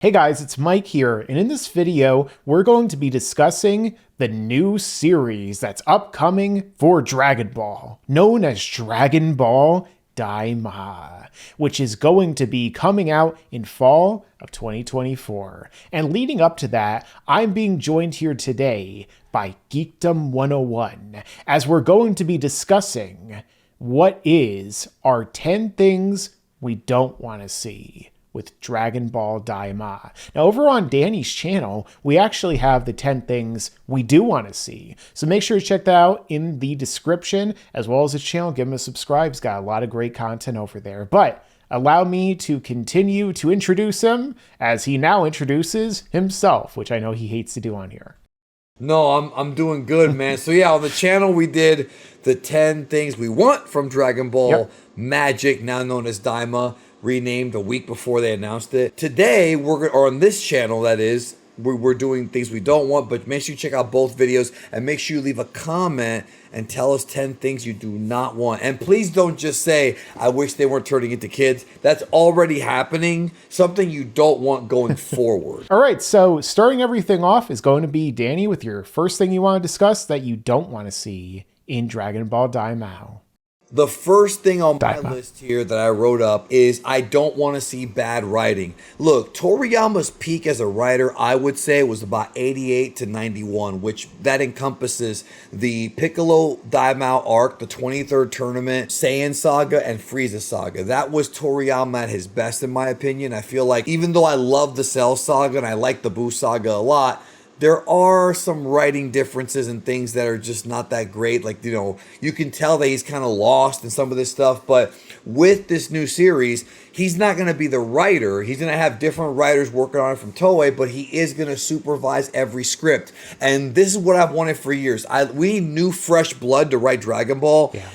Hey guys, it's Mike here, and in this video, we're going to be discussing the new series that's upcoming for Dragon Ball, known as Dragon Ball Daima, which is going to be coming out in fall of 2024. And leading up to that, I'm being joined here today by Geekdom 101, as we're going to be discussing what is our 10 things we don't want to see with Dragon Ball Daima. Now, over on Danny's channel, we actually have the 10 things we do want to see. So make sure to check that out in the description, as well as his channel. Give him a subscribe. He's got a lot of great content over there. But allow me to continue to introduce him as he now introduces himself, which I know he hates to do on here. No, I'm doing good, man. So yeah, on the channel we did the 10 things we want from Dragon Ball Magic, now known as Daima, renamed a week before they announced it. Today, or on this channel, that is, we're doing things we don't want, but make sure you check out both videos and make sure you leave a comment and tell us 10 things you do not want. And please don't just say, I wish they weren't turning into kids. That's already happening. Something you don't want going forward. All right, so starting everything off is going to be Danny with your first thing you want to discuss that you don't want to see in Dragon Ball Daima. The first thing on my list here that I wrote up is I don't want to see bad writing. Look, Toriyama's peak as a writer, I would say, was about 88 to 91, which that encompasses the Piccolo Daimao arc, the 23rd tournament, Saiyan Saga, and Frieza Saga. That was Toriyama at his best, in my opinion. I feel like even though I love the Cell Saga and I like the Buu Saga a lot, there are some writing differences and things that are just not that great. Like, you know, you can tell that he's kind of lost in some of this stuff. But with this new series, he's not going to be the writer. He's going to have different writers working on it from Toei, but he is going to supervise every script. And this is what I've wanted for years. We need new, fresh blood to write Dragon Ball. Yeah.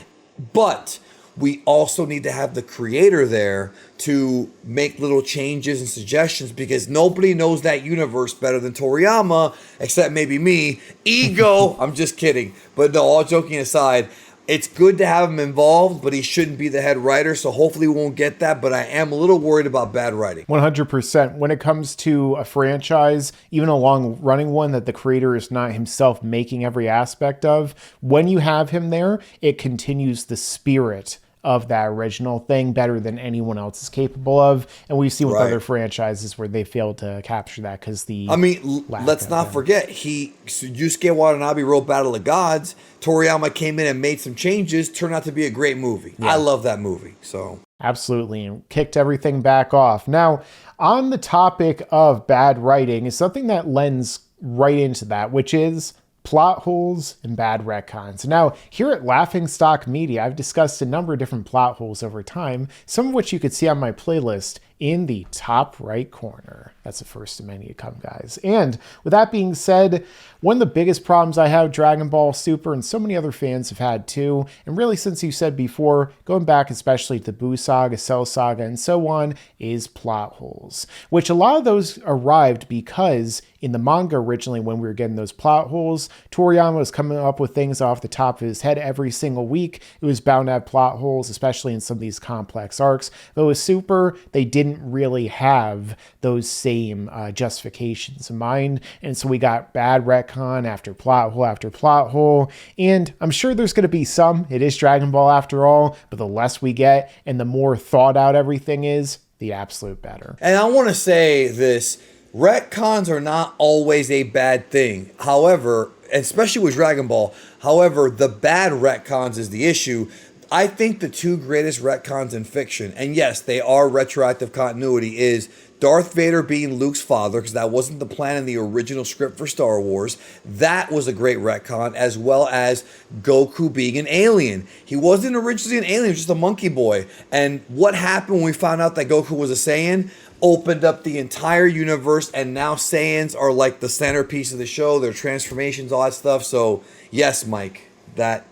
But we also need to have the creator there to make little changes and suggestions, because nobody knows that universe better than Toriyama, except maybe me. Ego! I'm just kidding. But no, all joking aside, it's good to have him involved, but he shouldn't be the head writer, so hopefully we won't get that, but I am a little worried about bad writing. 100%. When it comes to a franchise, even a long-running one that the creator is not himself making every aspect of, when you have him there, it continues the spirit of that original thing better than anyone else is capable of. And we've seen with other franchises where they failed to capture that because let's not forget, Yusuke Watanabe wrote Battle of Gods. Toriyama came in and made some changes, turned out to be a great movie. Yeah. I love that movie. So absolutely, and kicked everything back off. Now, on the topic of bad writing is something that lends right into that, which is plot holes and bad retcons. Now, here at Laughingstock Media, I've discussed a number of different plot holes over time, some of which you could see on my playlist in the top right corner. That's the first of many to come, guys. And with that being said, one of the biggest problems I have with Dragon Ball Super, and so many other fans have had too, and really since you said before, going back especially to the Buu Saga, Cell Saga, and so on, is plot holes. Which a lot of those arrived because in the manga originally, when we were getting those plot holes, Toriyama was coming up with things off the top of his head every single week. It was bound to have plot holes, especially in some of these complex arcs. But with Super, they didn't really have those same justifications in mind. And so we got bad retcon after plot hole after plot hole. And I'm sure there's going to be some. It is Dragon Ball after all. But the less we get and the more thought out everything is, the absolute better. And I want to say this. Retcons are not always a bad thing. However, especially with Dragon Ball, however, the bad retcons is the issue. I think the two greatest retcons in fiction, and yes, they are retroactive continuity, is Darth Vader being Luke's father, because that wasn't the plan in the original script for Star Wars. That was a great retcon, as well as Goku being an alien. He wasn't originally an alien, he was just a monkey boy. And what happened when we found out that Goku was a Saiyan? Opened up the entire universe, and now Saiyans are like the centerpiece of the show, their transformations, all that stuff. So yes, Mike, that's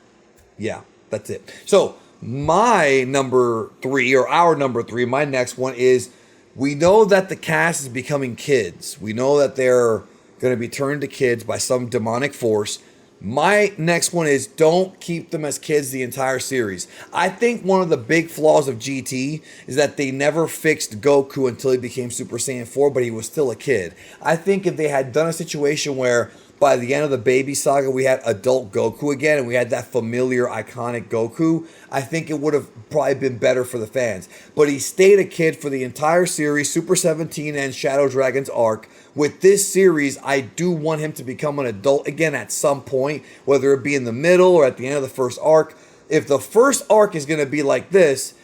it. So my number three, or our number three, my next one is, we know that the cast is becoming kids. We know that they're going to be turned to kids by some demonic force. My next one is don't keep them as kids the entire series. I think one of the big flaws of GT is that they never fixed Goku until he became Super Saiyan 4, but he was still a kid. I think if they had done a situation where by the end of the Baby Saga we had adult Goku again and we had that familiar iconic Goku, I think it would have probably been better for the fans. But he stayed a kid for the entire series, Super 17 and Shadow Dragon's arc. With this series, I do want him to become an adult again at some point, whether it be in the middle or at the end of the first arc. If the first arc is going to be like this,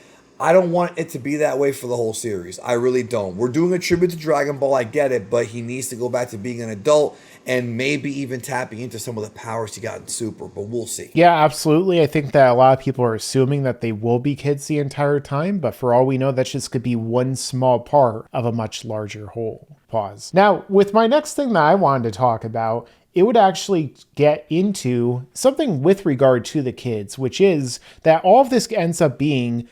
I don't want it to be that way for the whole series. I really don't. We're doing a tribute to Dragon Ball, I get it, but he needs to go back to being an adult and maybe even tapping into some of the powers he got in Super, but we'll see. Yeah, absolutely. I think that a lot of people are assuming that they will be kids the entire time, but for all we know, that just could be one small part of a much larger whole. Pause. Now, with my next thing that I wanted to talk about, it would actually get into something with regard to the kids, which is that all of this ends up being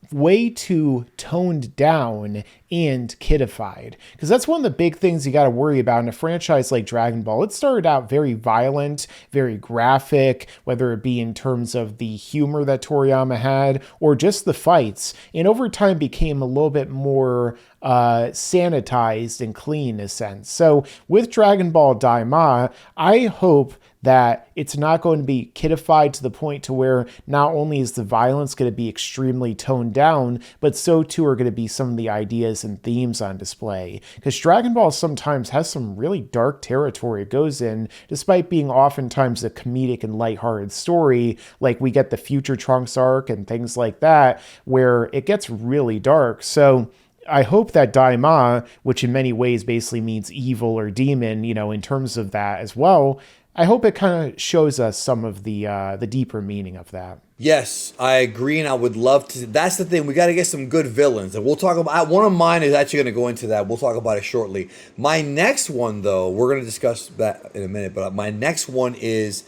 way too toned down and kidified, because that's one of the big things you got to worry about in a franchise like Dragon Ball. It started out very violent, very graphic, whether it be in terms of the humor that Toriyama had or just the fights, and over time became a little bit more sanitized and clean in a sense. So with Dragon Ball Daima, I hope that it's not going to be kidified to the point to where not only is the violence going to be extremely toned down, but so too are going to be some of the ideas and themes on display. Because Dragon Ball sometimes has some really dark territory it goes in, despite being oftentimes a comedic and lighthearted story. Like we get the Future Trunks arc and things like that, where it gets really dark. So I hope that Daima, which in many ways basically means evil or demon, in terms of that as well, I hope it kind of shows us some of the deeper meaning of that. Yes, I agree, and I would love to. That's the thing. We got to get some good villains, and we'll talk about. One of mine is actually going to go into that. We'll talk about it shortly. My next one, though, we're going to discuss that in a minute. But my next one is,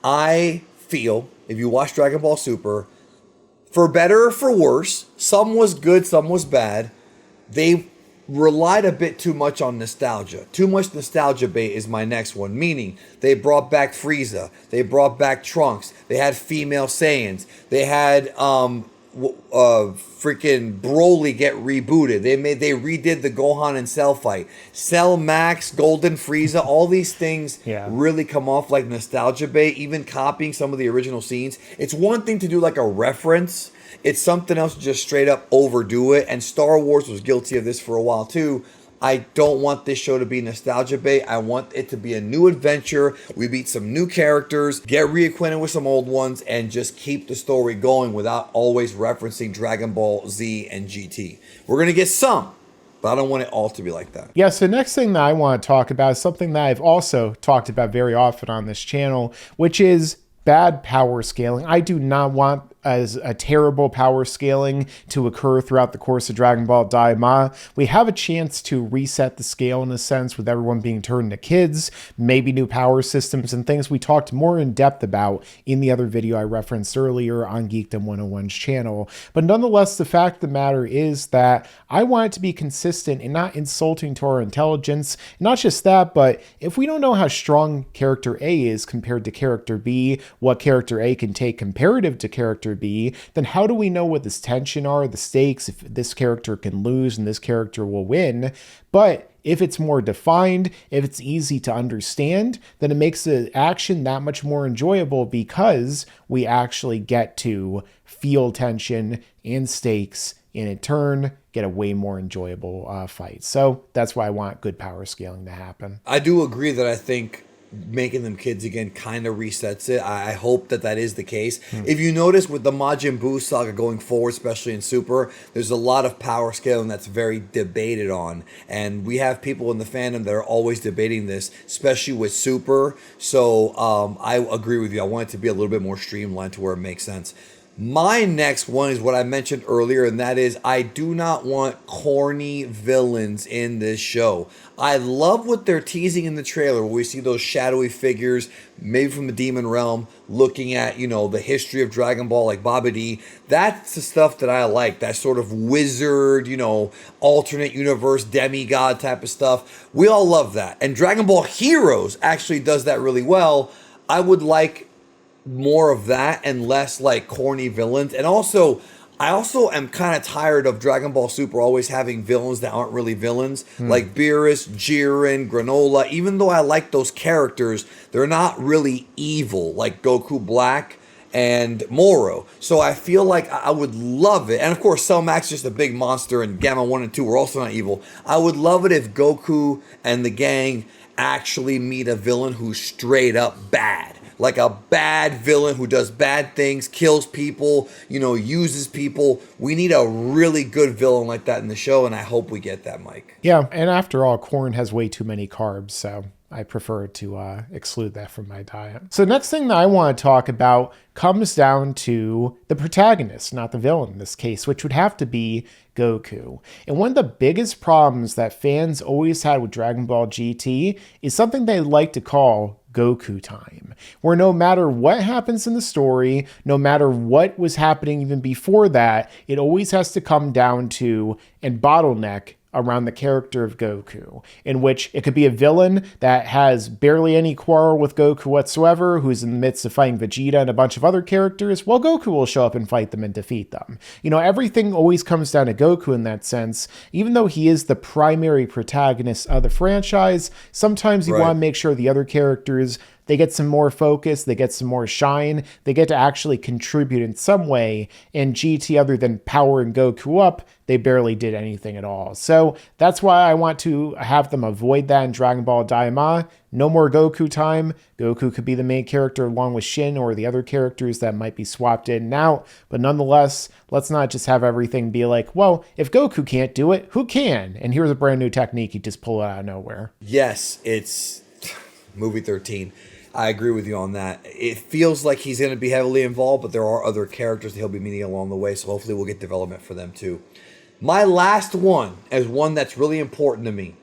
I feel if you watch Dragon Ball Super, for better or for worse, some was good, some was bad. They relied a bit too much on nostalgia. Too much nostalgia bait is my next one, meaning they brought back Frieza, they brought back Trunks, they had female Saiyans, they had freaking Broly get rebooted. They redid the Gohan and Cell fight. Cell Max, Golden Frieza, all these things really come off like nostalgia bait, even copying some of the original scenes. It's one thing to do like a reference. It's something else to just straight up overdo it. And Star Wars was guilty of this for a while too. I don't want this show to be nostalgia bait. I want it to be a new adventure. We meet some new characters, get reacquainted with some old ones, and just keep the story going without always referencing Dragon Ball Z and GT. We're going to get some, but I don't want it all to be like that. Yeah, so next thing that I want to talk about is something that I've also talked about very often on this channel, which is bad power scaling. I do not want as a terrible power scaling to occur throughout the course of Dragon Ball Daima. We have a chance to reset the scale in a sense with everyone being turned into kids, maybe new power systems and things we talked more in depth about in the other video I referenced earlier on Geekdom 101's channel. But nonetheless, the fact of the matter is that I want it to be consistent and not insulting to our intelligence. Not just that, but if we don't know how strong character A is compared to character B, what character A can take comparative to character B, then how do we know what this tension are, the stakes, if this character can lose and this character will win? But if it's more defined, if it's easy to understand, then it makes the action that much more enjoyable because we actually get to feel tension and stakes and in turn get a way more enjoyable fight. So that's why I want good power scaling to happen. I do agree that I think making them kids again kind of resets it. I hope that is the case. If you notice with the Majin Buu saga going forward, especially in Super, there's a lot of power scaling that's very debated on. And we have people in the fandom that are always debating this, especially with Super. So I agree with you. I want it to be a little bit more streamlined to where it makes sense. My next one is what I mentioned earlier, and that is I do not want corny villains in this show. I love what they're teasing in the trailer, where we see those shadowy figures, maybe from the demon realm, looking at, the history of Dragon Ball, like Babidi. That's the stuff that I like, that sort of wizard, alternate universe, demigod type of stuff. We all love that. And Dragon Ball Heroes actually does that really well. I would like more of that and less like corny villains. And also, I also am kind of tired of Dragon Ball Super always having villains that aren't really villains, like Beerus, Jiren, Granola. Even though I like those characters, they're not really evil, like Goku Black and Moro. So I feel like I would love it. And of course, Cell Max is just a big monster, and Gamma 1 and 2 are also not evil. I would love it if Goku and the gang actually meet a villain who's straight up bad. Like a bad villain who does bad things, kills people, uses people. We need a really good villain like that in the show, and I hope we get that, Mike. Yeah, and after all, corn has way too many carbs, so I prefer to exclude that from my diet. So next thing that I want to talk about comes down to the protagonist, not the villain in this case, which would have to be Goku. And one of the biggest problems that fans always had with Dragon Ball GT is something they like to call Goku time, where no matter what happens in the story, no matter what was happening even before that, it always has to come down to and bottleneck around the character of Goku, in which it could be a villain that has barely any quarrel with Goku whatsoever, who's in the midst of fighting Vegeta and a bunch of other characters. Well, Goku will show up and fight them and defeat them. Everything always comes down to Goku in that sense. Even though he is the primary protagonist of the franchise, sometimes you want to make sure the other characters, they get some more focus, they get some more shine, they get to actually contribute in some way. In GT, other than powering Goku up, they barely did anything at all. So that's why I want to have them avoid that in Dragon Ball Daima. No more Goku time. Goku could be the main character along with Shin or the other characters that might be swapped in and out. But nonetheless, let's not just have everything be like, well, if Goku can't do it, who can? And here's a brand new technique. You just pull it out of nowhere. Yes, it's movie 13. I agree with you on that. It feels like he's going to be heavily involved, but there are other characters that he'll be meeting along the way, so hopefully we'll get development for them too. My last one is one that's really important to me.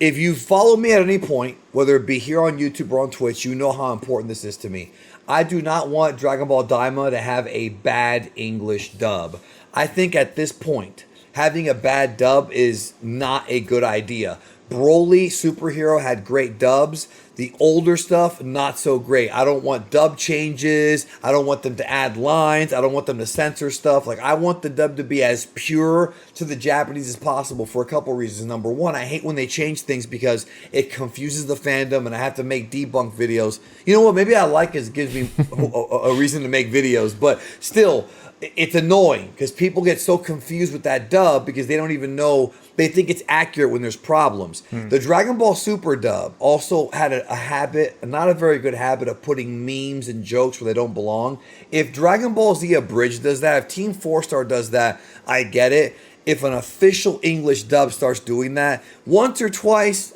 If you follow me at any point, whether it be here on YouTube or on Twitch, you know how important this is to me. I do not want Dragon Ball Daima to have a bad English dub. I think at this point, having a bad dub is not a good idea. Broly Superhero had great dubs. The older stuff, not so great. I don't want dub changes. I don't want them to add lines. I don't want them to censor stuff. Like, I want the dub to be as pure to the Japanese as possible for a couple reasons. Number one, I hate when they change things because it confuses the fandom and I have to make debunk videos. You know what? Maybe I like it. It gives me a reason to make videos. But still, it's annoying because people get so confused with that dub because they don't even know. They think it's accurate when there's problems. The Dragon Ball Super dub also had a habit, not a very good habit, of putting memes and jokes where they don't belong. If Dragon Ball Z Abridged does that, if Team 4-Star does that, I get it. If an official English dub starts doing that once or twice,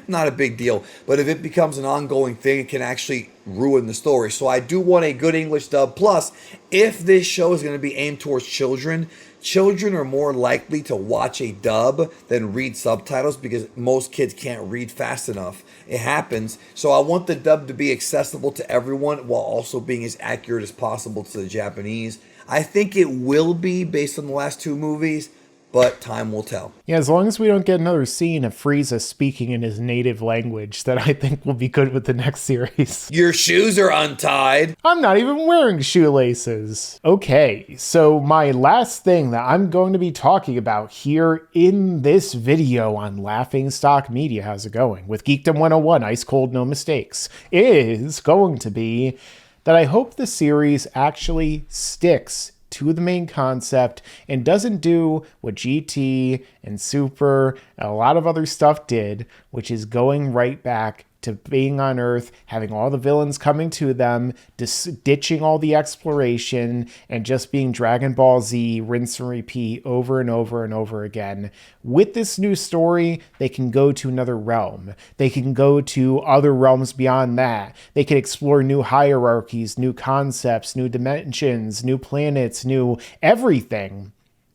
not a big deal. But if it becomes an ongoing thing, it can actually ruin the story. So I do want a good English dub. Plus, if this show is going to be aimed towards children, children are more likely to watch a dub than read subtitles because most kids can't read fast enough. It happens. So I want the dub to be accessible to everyone while also being as accurate as possible to the Japanese. I think it will be based on the last two movies, but time will tell. Yeah, as long as we don't get another scene of Frieza speaking in his native language, that I think will be good with the next series. Your shoes are untied. I'm not even wearing shoelaces. Okay, so my last thing that I'm going to be talking about here in this video on Laughingstock Media, how's it going? With Geekdom 101, ice cold, no mistakes, is going to be that I hope the series actually sticks to the main concept and doesn't do what GT and Super and a lot of other stuff did, which is going right back to being on Earth, having all the villains coming to them, ditching all the exploration, and just being Dragon Ball Z, rinse and repeat over and over and over again. With this new story, they can go to another realm. They can go to other realms beyond that. They can explore new hierarchies, new concepts, new dimensions, new planets, new everything.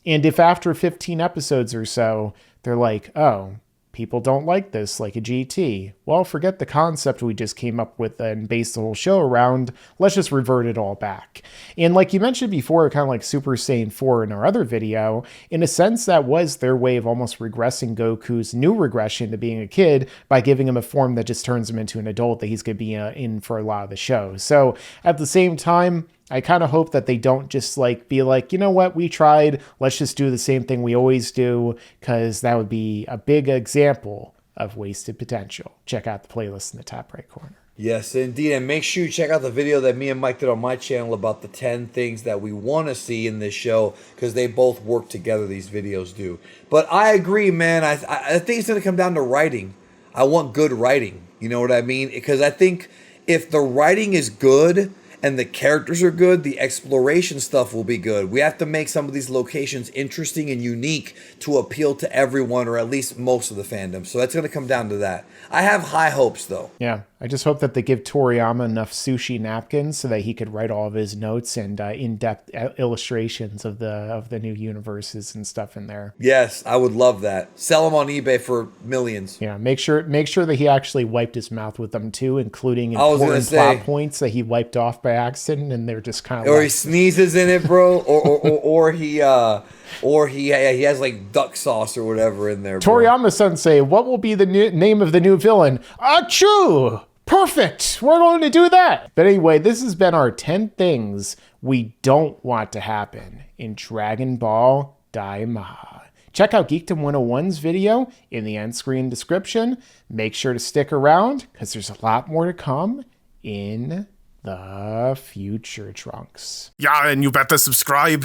And if after 15 episodes or so, they're like, oh, People don't like this, like a GT. Well, forget the concept we just came up with and based the whole show around. Let's just revert it all back. And like you mentioned before, kind of like Super Saiyan 4 in our other video, in a sense, that was their way of almost regressing Goku's new regression to being a kid by giving him a form that just turns him into an adult that he's going to be in for a lot of the show. So at the same time, I kind of hope that they don't just like be like, you know what, we tried, let's just do the same thing we always do, because that would be a big example of wasted potential. Check out the playlist in the top right corner. Yes, indeed. And make sure you check out the video that me and Mike did on my channel about the 10 things that we want to see in this show, because they both work together, these videos do. But I agree, man. I think it's going to come down to writing. I want good writing. You know what I mean? Because I think if the writing is good and the characters are good, the exploration stuff will be good. We have to make some of these locations interesting and unique to appeal to everyone, or at least most of the fandom. So that's going to come down to that. I have high hopes, though. Yeah, I just hope that they give Toriyama enough sushi napkins so that he could write all of his notes and in-depth illustrations of the new universes and stuff in there. Yes, I would love that. Sell them on eBay for millions. Yeah, make sure that he actually wiped his mouth with them too, including important plot points that he wiped off by accident, and they're just kind of. Or he sneezes in it, bro, or he has like duck sauce or whatever in there. Bro. Toriyama-sensei, what will be the name of the new villain? Achoo! Perfect! We're going to do that! But anyway, this has been our 10 things we don't want to happen in Dragon Ball Daima. Check out Geekdom 101's video in the end screen description. Make sure to stick around, because there's a lot more to come in the future, Trunks. Yeah, and you better subscribe.